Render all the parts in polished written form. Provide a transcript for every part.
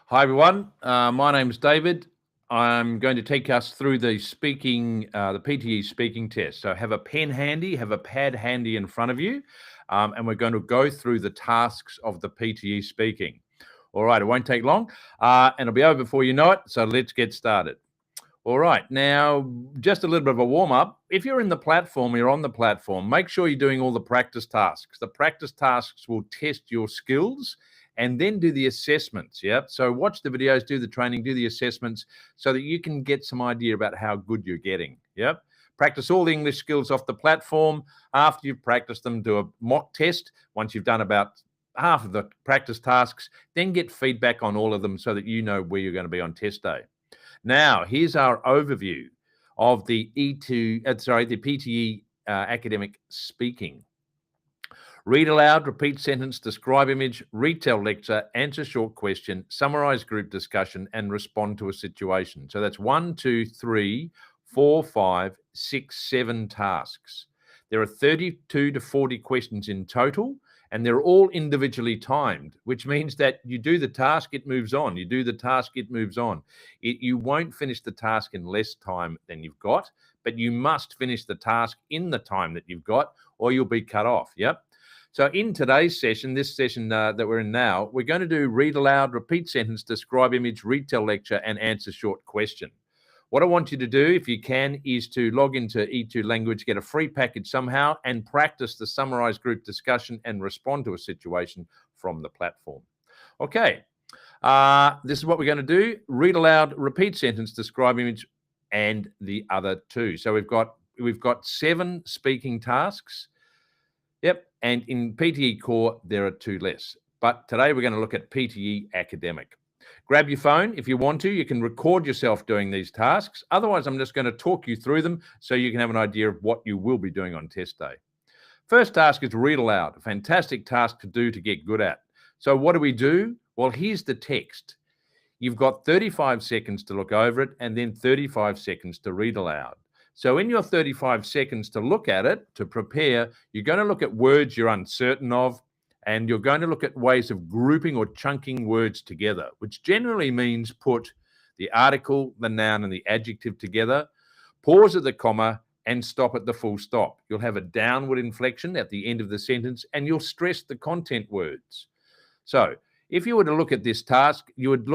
Hi, everyone. My name's David. I'm going to take us through the PTE speaking test. So have a pen handy, have a pad handy in front of you, and we're going to go through the tasks of the PTE speaking. All right, it won't take long, and it'll be over before you know it, so let's get started. All right, now just a little bit of a warm-up. If you're on the platform, make sure you're doing all the practice tasks. The practice tasks will test your skills and then do the assessments, yeah? So watch the videos, do the training, do the assessments so that you can get some idea about how good you're getting, yep? Practice all the English skills off the platform. After you've practiced them, do a mock test. Once you've done about half of the practice tasks, then get feedback on all of them so that you know where you're going to be on test day. Now, here's our overview of the PTE academic speaking. Read aloud, repeat sentence, describe image, retell lecture, answer short question, summarize group discussion, and respond to a situation. So that's 1, 2, 3, 4, 5, 6, 7 tasks. There are 32 to 40 questions in total, and they're all individually timed, which means that you do the task, it moves on. You do the task, it moves on. You won't finish the task in less time than you've got, but you must finish the task in the time that you've got, or you'll be cut off, yep? So in today's session, this session that we're in now, we're going to do read aloud, repeat sentence, describe image, retell lecture, and answer short question. What I want you to do, if you can, is to log into E2 Language, get a free package somehow, and practice the summarized group discussion and respond to a situation from the platform. Okay, this is what we're going to do. Read aloud, repeat sentence, describe image, and the other two. So we've got 7 speaking tasks. Yep, and in PTE Core, there are 2 less. But today we're going to look at PTE Academic. Grab your phone if you want to. You can record yourself doing these tasks. Otherwise, I'm just going to talk you through them so you can have an idea of what you will be doing on test day. First task is read aloud, a fantastic task to do to get good at. So what do? Well, here's the text. You've got 35 seconds to look over it and then 35 seconds to read aloud. So in your 35 seconds to look at it, to prepare, you're going to look at words you're uncertain of, and you're going to look at ways of grouping or chunking words together, which generally means put the article, the noun, and the adjective together, pause at the comma, and stop at the full stop. You'll have a downward inflection at the end of the sentence, and you'll stress the content words. So if you were to look at this task, you would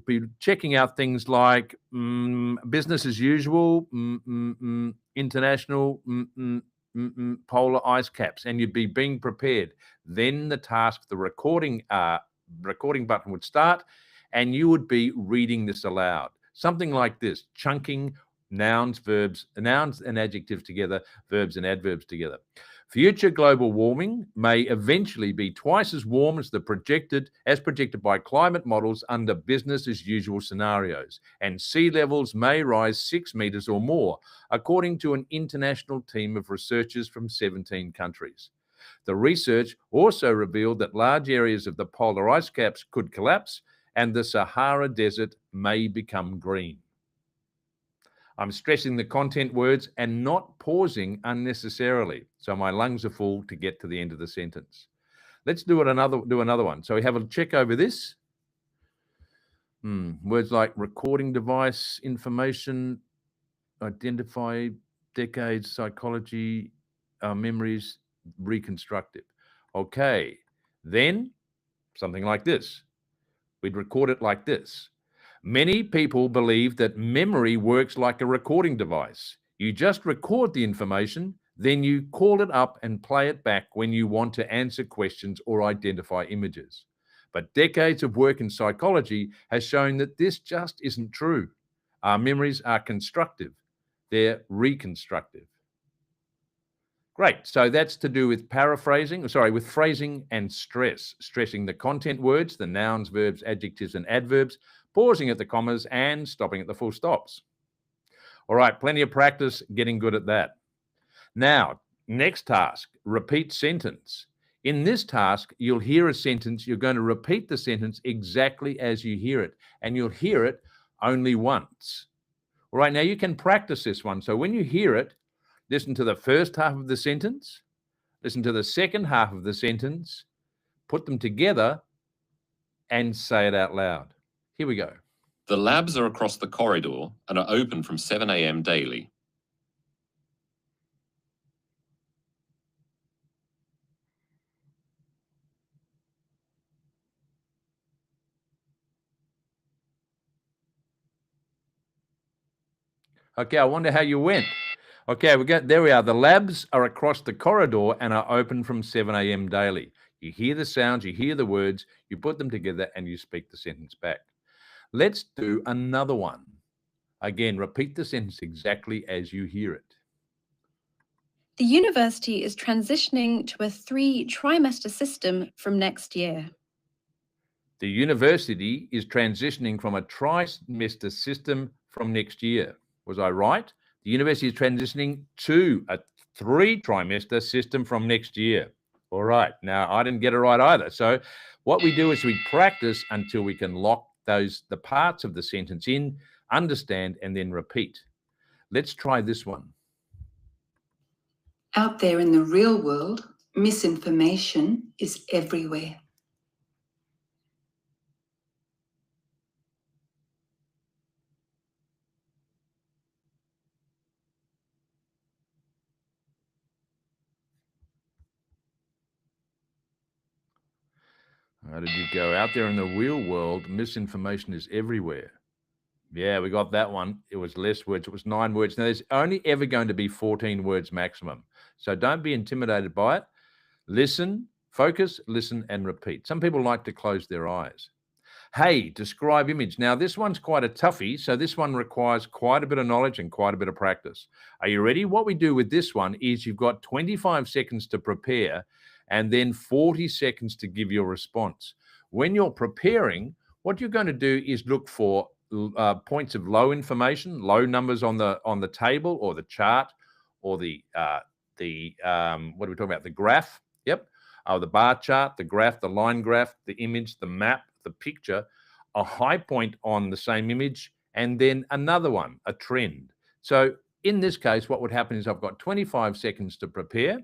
be checking out things like business as usual, international, polar ice caps, and you'd be being prepared. Then the task, the recording button would start, and you would be reading this aloud. Something like this, chunking nouns and adjectives together, verbs and adverbs together. Future global warming may eventually be twice as warm as predicted by climate models under business as usual scenarios, and sea levels may rise 6 meters or more, according to an international team of researchers from 17 countries. The research also revealed that large areas of the polar ice caps could collapse and the Sahara Desert may become green. I'm stressing the content words and not pausing unnecessarily, so my lungs are full to get to the end of the sentence. Let's do another one. So we have a check over this. Words like recording device, information, identify, decades, psychology, memories, reconstructive. Okay, then something like this. We'd record it like this. Many people believe that memory works like a recording device. You just record the information, then you call it up and play it back when you want to answer questions or identify images. But decades of work in psychology has shown that this just isn't true. Our memories are constructive. They're reconstructive. Great. So that's to do with with phrasing and stress, stressing the content words, the nouns, verbs, adjectives, and adverbs, pausing at the commas and stopping at the full stops. All right, plenty of practice getting good at that. Now, next task, repeat sentence. In this task, you'll hear a sentence. You're going to repeat the sentence exactly as you hear it, and you'll hear it only once. All right, now you can practice this one. So when you hear it, listen to the first half of the sentence, listen to the second half of the sentence, put them together, and say it out loud. Here we go. The labs are across the corridor and are open from 7 a.m. daily. Okay, I wonder how you went. Okay, there we are. The labs are across the corridor and are open from 7 a.m. daily. You hear the sounds, you hear the words, you put them together, and you speak the sentence back. Let's do another one. Again, repeat the sentence exactly as you hear it. The university is transitioning to a 3-trimester system from next year. The university is transitioning from a trimester system from next year. Was I right? The university is transitioning to a 3-trimester system from next year. All right. Now, I didn't get it right either. So what we do is we practice until we can lock the parts of the sentence in, understand, and then repeat. Let's try this one. Out there in the real world, misinformation is everywhere. How did you go? Out there in the real world, misinformation is everywhere. Yeah, we got that one. It was less words. It was 9 words. Now, there's only ever going to be 14 words maximum. So don't be intimidated by it. Listen, focus, listen, and repeat. Some people like to close their eyes. Hey, describe image. Now, this one's quite a toughie, so this one requires quite a bit of knowledge and quite a bit of practice. Are you ready? What we do with this one is you've got 25 seconds to prepare and then 40 seconds to give your response. When you're preparing, what you're going to do is look for points of low information, low numbers on the table or the chart or the what are we talking about? The graph. Yep. The bar chart, the graph, the line graph, the image, the map, the picture, a high point on the same image, and then another one, a trend. So in this case, what would happen is I've got 25 seconds to prepare,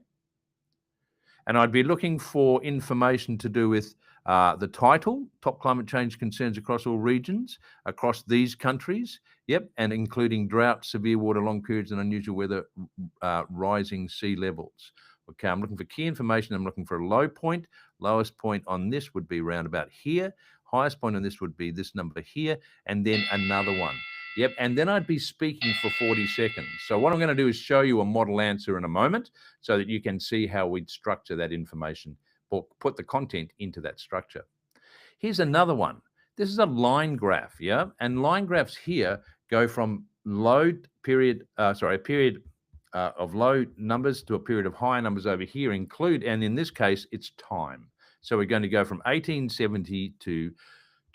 and I'd be looking for information to do with the title, top climate change concerns across all regions, across these countries, yep, and including drought, severe water, long periods, and unusual weather, rising sea levels. Okay, I'm looking for key information. I'm looking for a low point. Lowest point on this would be around about here. Highest point on this would be this number here, and then another one. Yep, and then I'd be speaking for 40 seconds. So what I'm going to do is show you a model answer in a moment so that you can see how we'd structure that information or put the content into that structure. Here's another one. This is a line graph, yeah? And line graphs here go from a period of low numbers to a period of high numbers over here and in this case, it's time. So we're going to go from 1870 to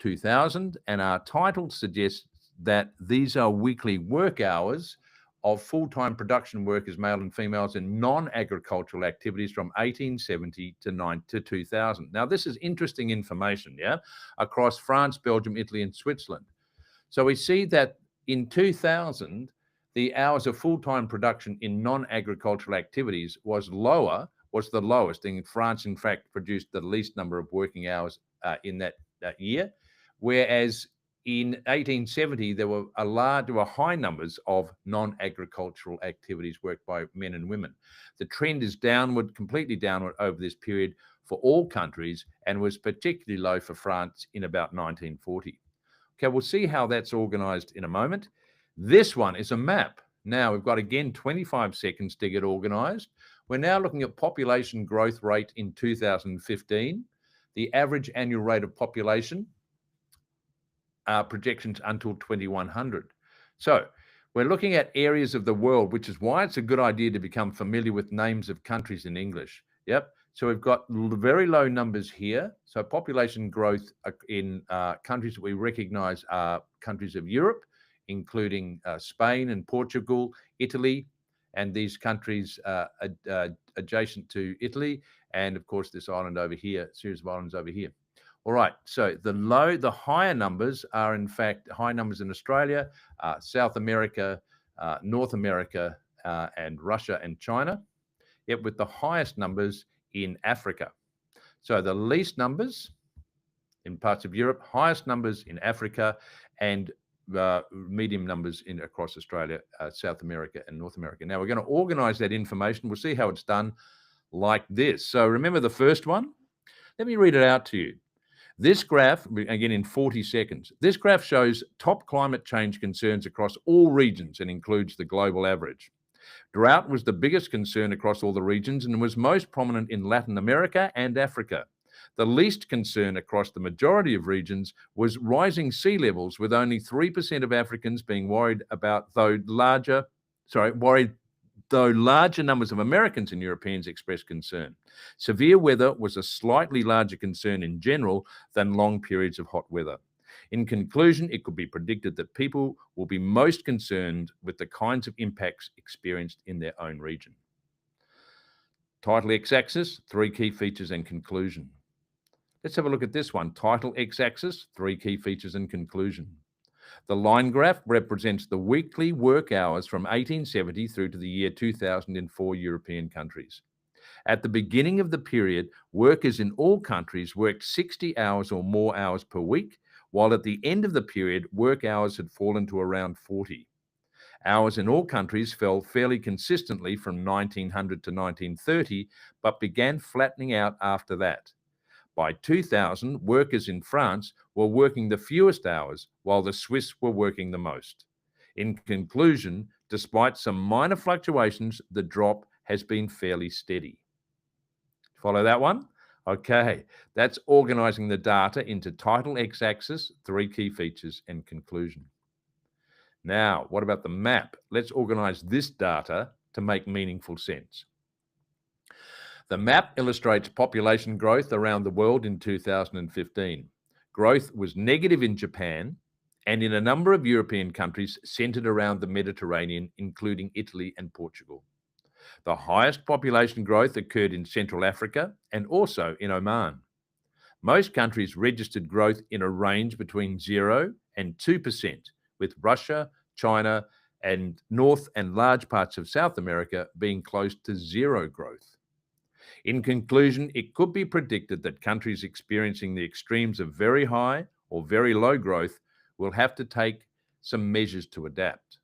2000, and our title suggests that these are weekly work hours of full-time production workers, male and females, in non-agricultural activities from 1870 to 2000. Now, this is interesting information, yeah, across France, Belgium, Italy, and Switzerland. So we see that in 2000, the hours of full-time production in non-agricultural activities was the lowest. In France, in fact, produced the least number of working hours in that year, whereas in 1870, there were high numbers of non-agricultural activities worked by men and women. The trend is downward, completely downward over this period for all countries, and was particularly low for France in about 1940. Okay, we'll see how that's organized in a moment. This one is a map. Now, we've got, again, 25 seconds to get organized. We're now looking at population growth rate in 2015, the average annual rate of population, projections until 2100. So we're looking at areas of the world, which is why it's a good idea to become familiar with names of countries in English. Yep. So we've got very low numbers here. So population growth in countries that we recognize are countries of Europe, including Spain and Portugal, Italy, and these countries adjacent to Italy, and of course this island over here, series of islands over here. All right, so the higher numbers are in fact high numbers in Australia, South America, North America, and Russia and China, yet with the highest numbers in Africa. So the least numbers in parts of Europe, highest numbers in Africa, and medium numbers across Australia, South America, and North America. Now, we're going to organise that information. We'll see how it's done like this. So remember the first one? Let me read it out to you. This graph, again in 40 seconds, this graph shows top climate change concerns across all regions and includes the global average. Drought was the biggest concern across all the regions and was most prominent in Latin America and Africa. The least concern across the majority of regions was rising sea levels, with only 3% of Africans being worried about, though larger numbers of Americans and Europeans expressed concern. Severe weather was a slightly larger concern in general than long periods of hot weather. In conclusion, it could be predicted that people will be most concerned with the kinds of impacts experienced in their own region. Title x-axis, 3 key features and conclusion. Let's have a look at this one. Title x-axis, 3 key features and conclusion. The line graph represents the weekly work hours from 1870 through to the year 2000 in 4 European countries. At the beginning of the period, workers in all countries worked 60 hours or more hours per week, while at the end of the period, work hours had fallen to around 40. Hours in all countries fell fairly consistently from 1900 to 1930, but began flattening out after that. By 2000, workers in France were working the fewest hours, while the Swiss were working the most. In conclusion, despite some minor fluctuations, the drop has been fairly steady. Follow that one? Okay, that's organising the data into title x-axis, 3 key features, and conclusion. Now, what about the map? Let's organise this data to make meaningful sense. The map illustrates population growth around the world in 2015. Growth was negative in Japan and in a number of European countries centred around the Mediterranean, including Italy and Portugal. The highest population growth occurred in Central Africa and also in Oman. Most countries registered growth in a range between 0 and 2%, with Russia, China, and North and large parts of South America being close to 0 growth. In conclusion, it could be predicted that countries experiencing the extremes of very high or very low growth will have to take some measures to adapt.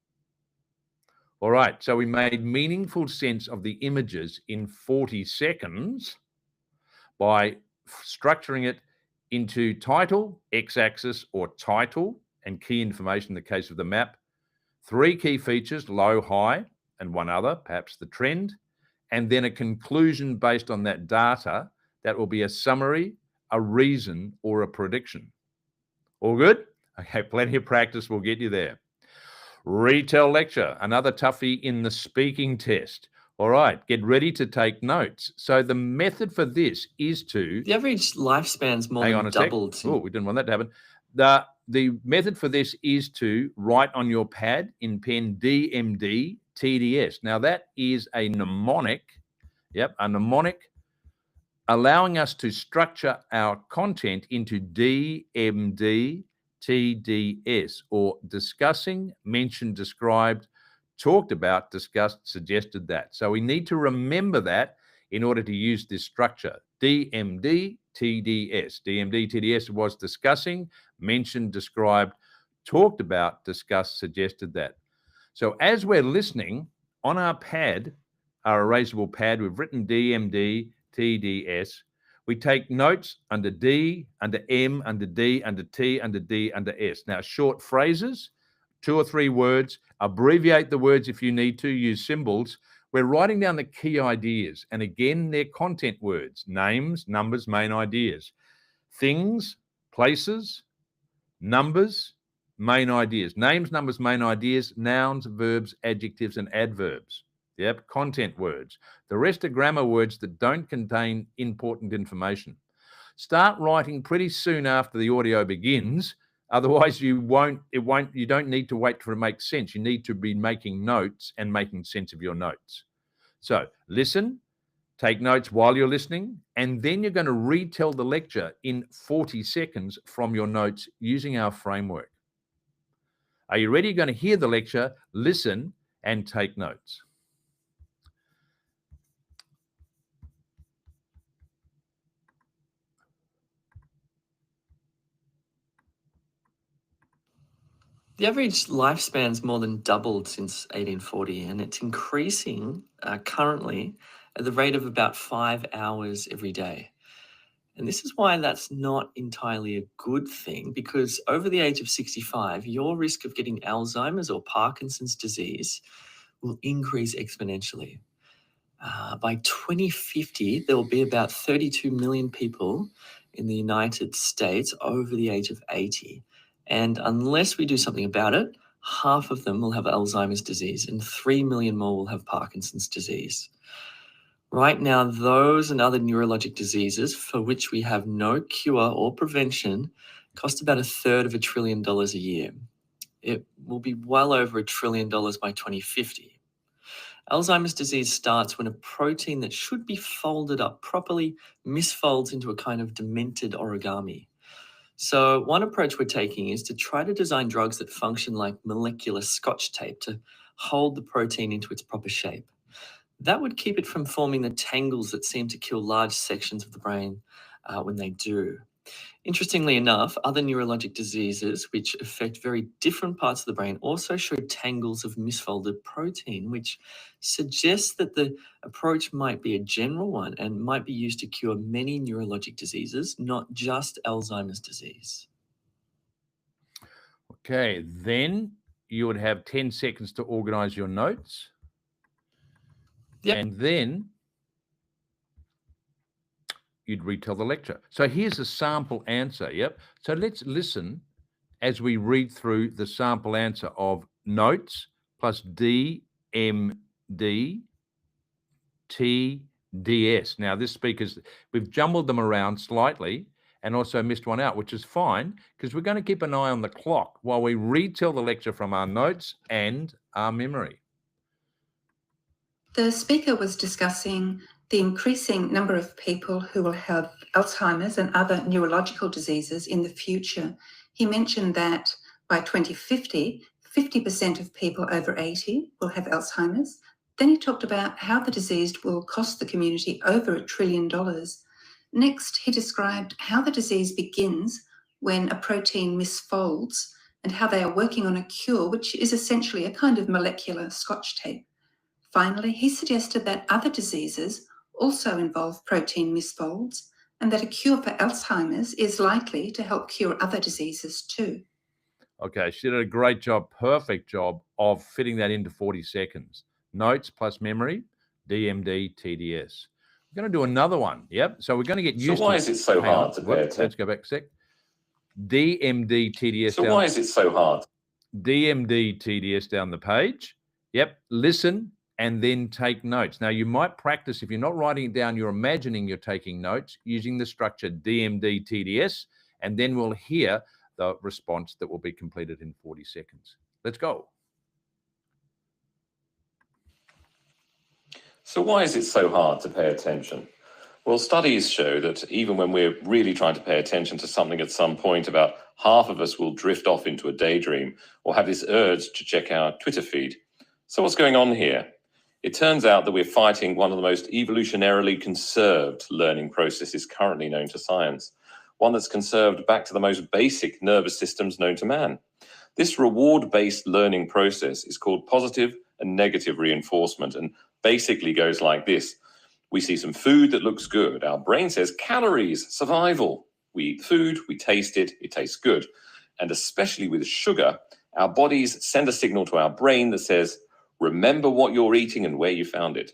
All right, so we made meaningful sense of the images in 40 seconds by structuring it into title, x-axis, or title, and key information in the case of the map, 3 key features, low, high, and one other, perhaps the trend, and then a conclusion based on that data that will be a summary, a reason, or a prediction. All good? Okay, plenty of practice will get you there. Retell lecture, another toughie in the speaking test. All right, get ready to take notes. So the method for this is to... The average lifespan's more than doubled. Oh, we didn't want that to happen. The method for this is to write on your pad in pen DMD TDS. Now that is a mnemonic, a mnemonic allowing us to structure our content into DMD TDS, or discussing, mentioned, described, talked about, discussed, suggested that. So we need to remember that in order to use this structure. DMD TDS. DMD TDS was discussing, mentioned, described, talked about, discussed, suggested that. So as we're listening, on our pad, our erasable pad, we've written DMD TDS. We take notes under D, under M, under D, under T, under D, under S. Now, short phrases, 2 or 3 words, abbreviate the words if you need to, use symbols. We're writing down the key ideas. And again, they're content words, names, numbers, main ideas. Things, places, numbers, main ideas. Names, numbers, main ideas, nouns, verbs, adjectives, and adverbs. Content words. The rest are grammar words that don't contain important information. Start writing pretty soon after the audio begins. Otherwise, you don't need to wait for it to make sense. You need to be making notes and making sense of your notes. So listen, take notes while you're listening, and then you're going to retell the lecture in 40 seconds from your notes using our framework. Are you ready? You're going to hear the lecture, listen, and take notes. The average lifespan's more than doubled since 1840, and it's increasing currently at the rate of about 5 hours every day. And this is why that's not entirely a good thing, because over the age of 65, your risk of getting Alzheimer's or Parkinson's disease will increase exponentially. By 2050, there will be about 32 million people in the United States over the age of 80. And unless we do something about it, half of them will have Alzheimer's disease and 3 million more will have Parkinson's disease. Right now, those and other neurologic diseases for which we have no cure or prevention cost about $1/3 trillion a year. It will be well over $1 trillion by 2050. Alzheimer's disease starts when a protein that should be folded up properly misfolds into a kind of demented origami. So one approach we're taking is to try to design drugs that function like molecular scotch tape to hold the protein into its proper shape. That would keep it from forming the tangles that seem to kill large sections of the brain when they do. Interestingly enough, other neurologic diseases which affect very different parts of the brain also show tangles of misfolded protein, which suggests that the approach might be a general one and might be used to cure many neurologic diseases, not just Alzheimer's disease. Okay, then you would have 10 seconds to organize your notes. Yep. And then you'd retell the lecture. So here's a sample answer. Yep. So let's listen as we read through the sample answer of notes plus DMD TDS. Now, this speaker's, we've jumbled them around slightly and also missed one out, which is fine because we're going to keep an eye on the clock while we retell the lecture from our notes and our memory. The speaker was discussing the increasing number of people who will have Alzheimer's and other neurological diseases in the future. He mentioned that by 2050, 50% of people over 80 will have Alzheimer's. Then he talked about how the disease will cost the community over $1 trillion. Next, he described how the disease begins when a protein misfolds and how they are working on a cure, which is essentially a kind of molecular scotch tape. Finally, he suggested that other diseases also involve protein misfolds and that a cure for Alzheimer's is likely to help cure other diseases too. Okay, she did a great job, perfect job of fitting that into 40 seconds. Notes plus memory, DMD, TDS. We're going to do another one. Yep. So we're going to get used to it. So why is it so hard to pay attention? Let's go back a sec. DMD, TDS. So why is it so hard? DMD, TDS down the page. Yep. Listen and then take notes. Now, you might practice, if you're not writing it down, you're imagining you're taking notes using the structure DMD, TDS, and then we'll hear the response that will be completed in 40 seconds. Let's go. So why is it so hard to pay attention? Well, studies show that even when we're really trying to pay attention to something at some point, about half of us will drift off into a daydream or have this urge to check our Twitter feed. So what's going on here? It turns out that we're fighting one of the most evolutionarily conserved learning processes currently known to science, one that's conserved back to the most basic nervous systems known to man. This reward-based learning process is called positive and negative reinforcement and basically goes like this. We see some food that looks good. Our brain says calories, survival. We eat food, we taste it, it tastes good. And especially with sugar, our bodies send a signal to our brain that says, remember what you're eating and where you found it.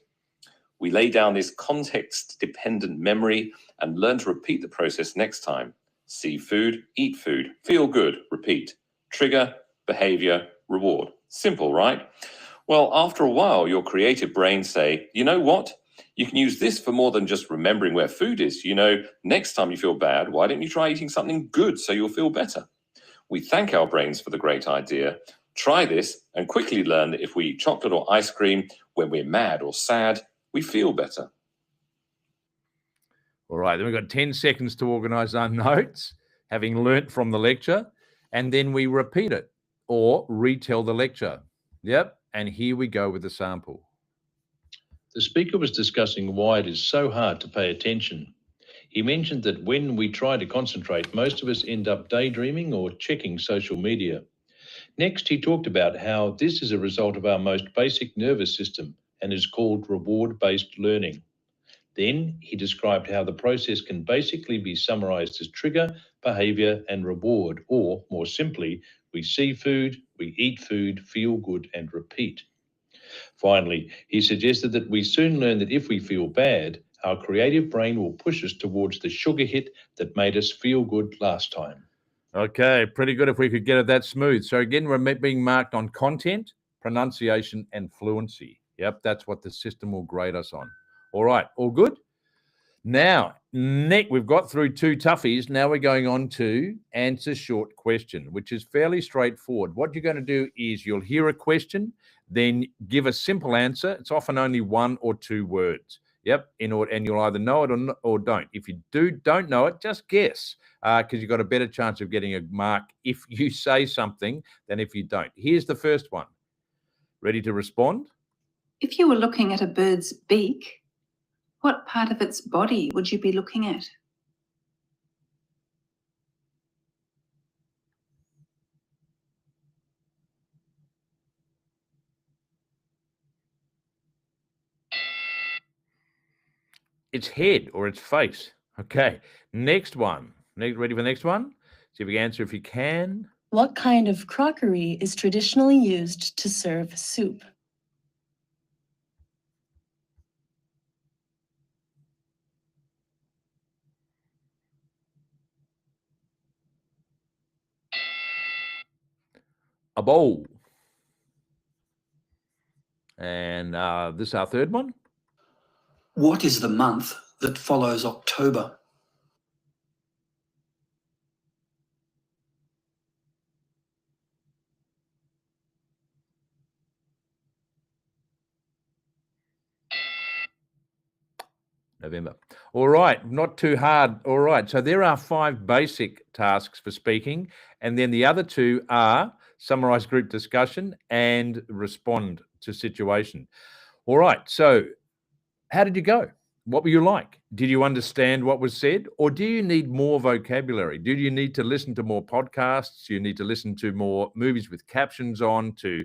We lay down this context-dependent memory and learn to repeat the process next time. See food, eat food, feel good, repeat. Trigger, behavior, reward. Simple, right? Well, after a while, your creative brain say, you know what? You can use this for more than just remembering where food is. You know, next time you feel bad, why don't you try eating something good so you'll feel better? We thank our brains for the great idea. Try this and quickly learn that if we eat chocolate or ice cream when we're mad or sad, we feel better. All right, then we've got 10 seconds to organize our notes, having learnt from the lecture, and then we repeat it or retell the lecture. Yep, and here we go with the sample. The speaker was discussing why it is so hard to pay attention. He mentioned that when we try to concentrate, most of us end up daydreaming or checking social media. Next, he talked about how this is a result of our most basic nervous system and is called reward-based learning. Then he described how the process can basically be summarized as trigger, behavior, and reward, or more simply, we see food, we eat food, feel good, and repeat. Finally, he suggested that we soon learn that if we feel bad, our creative brain will push us towards the sugar hit that made us feel good last time. Okay, pretty good if we could get it that smooth. So again, we're being marked on content, pronunciation, and fluency. Yep, that's what the system will grade us on. All right, all good? Now, we've got through 2 toughies. Now we're going on to answer short question, which is fairly straightforward. What you're going to do is you'll hear a question, then give a simple answer. It's often only 1 or 2 words. Yep, and you'll either know it or don't. If you don't know it, just guess, because you've got a better chance of getting a mark if you say something than if you don't. Here's the first one. Ready to respond? If you were looking at a bird's beak, what part of its body would you be looking at? Its head or its face. Okay, next one. Ready for the next one? See if you can answer if you can. What kind of crockery is traditionally used to serve soup? A bowl. And this is our third one. What is the month that follows October? November. All right, not too hard. All right, so there are 5 basic tasks for speaking, and then the other 2 are summarize group discussion and respond to situation. All right, so how did you go? What were you like? Did you understand what was said, or do you need more vocabulary? Do you need to listen to more podcasts? You need to listen to more movies with captions on to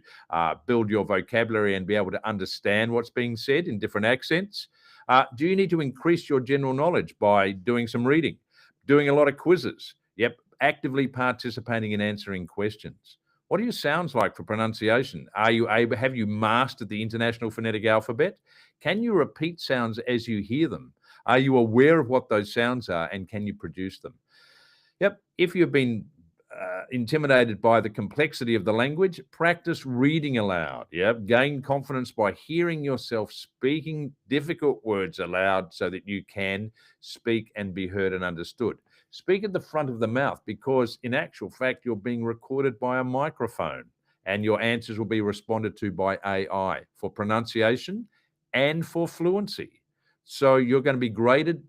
build your vocabulary and be able to understand what's being said in different accents? Do you need to increase your general knowledge by doing some reading, doing a lot of quizzes? Yep, actively participating in answering questions. What do your sounds like for pronunciation? Have you mastered the International Phonetic Alphabet? Can you repeat sounds as you hear them? Are you aware of what those sounds are, and can you produce them? Yep, if you've been intimidated by the complexity of the language, practice reading aloud. Yep, gain confidence by hearing yourself speaking difficult words aloud so that you can speak and be heard and understood. Speak at the front of the mouth, because in actual fact, you're being recorded by a microphone and your answers will be responded to by AI for pronunciation and for fluency. So you're going to be graded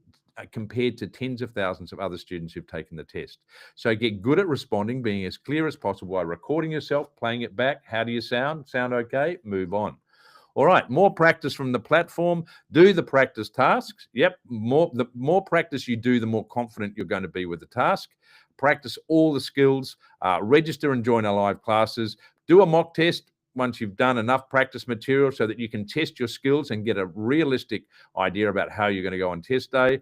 compared to tens of thousands of other students who've taken the test. So get good at responding, being as clear as possible by recording yourself, playing it back. How do you sound? Sound okay? Move on. All right, more practice from the platform. Do the practice tasks. Yep, the more practice you do, the more confident you're going to be with the task. Practice all the skills. Register and join our live classes. Do a mock test once you've done enough practice material so that you can test your skills and get a realistic idea about how you're going to go on test day.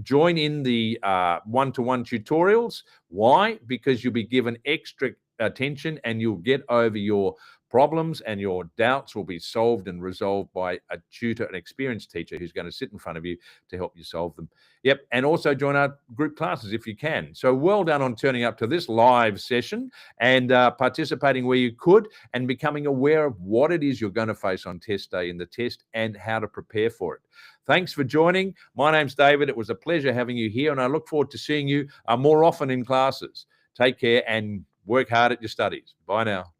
Join in the one-to-one tutorials. Why? Because you'll be given extra attention and you'll get over your problems, and your doubts will be solved and resolved by a tutor, an experienced teacher who's going to sit in front of you to help you solve them. Yep, and also join our group classes if you can. So well done on turning up to this live session and participating where you could, and becoming aware of what it is you're going to face on test day in the test and how to prepare for it. Thanks for joining. My name's David. It was a pleasure having you here, and I look forward to seeing you more often in classes. Take care and work hard at your studies. Bye now.